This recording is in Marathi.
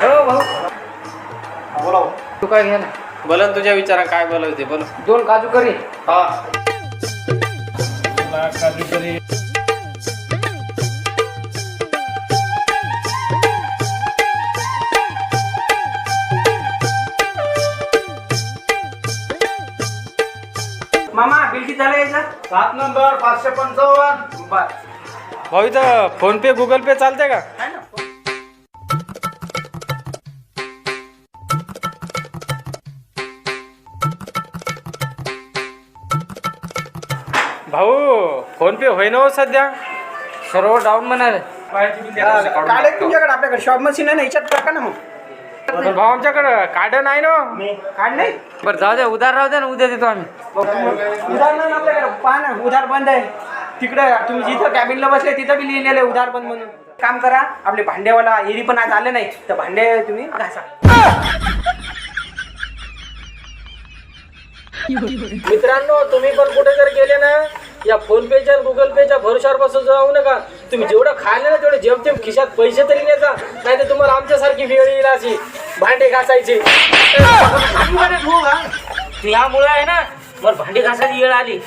हो भाऊ बोला. तू काय घ्या ना बोला ना तुझ्या विचारा काय बोलायचं ते बोल. 2 काजू करी. हा. काजूकरी मामा बिल किती झालं यायचं? 7 नंबर 555. बर भाऊ इथं फोन पे गुगल पे चालते का? आहे ना. भाऊ फोन पे होईना हो सध्या. सर्व डाऊन म्हणाले. काढे तुमच्याकडे आपल्याकडे शॉप मशीन आहे ना, याच्यात टाका ना मग. पण भाऊ आमच्याकडं कार्ड नाही ना. काढ नाही बरं जाऊ द्या, उधार राहू द्या ना, उद्या देतो आम्ही. उधार नाही ना आपल्याकडे. पहा ना उधार बंद आहे तिकडे. तुम्ही जिथं कॅबिनला बसले तिथं बी लिहिलेलं आहे उधार बंद म्हणून. काम करा, आपले भांडेवाला एरी पण आज आले नाही तर भांडे तुम्ही घासा. मित्रांनो तुम्ही पण कुठे जर गेले ना या फोन पेच्या गुगल पेच्या भरोशावर बसून जाऊ नका. तुम्ही जेवढं खायला ना तेवढे जेमतेम खिशात पैसे तरी न्यायचा, नाही तर तुम्हाला आमच्यासारखी वेळ येईल अशी भांडे घासायची. यामुळे आहे ना मला भांडी घासायची वेळ आली.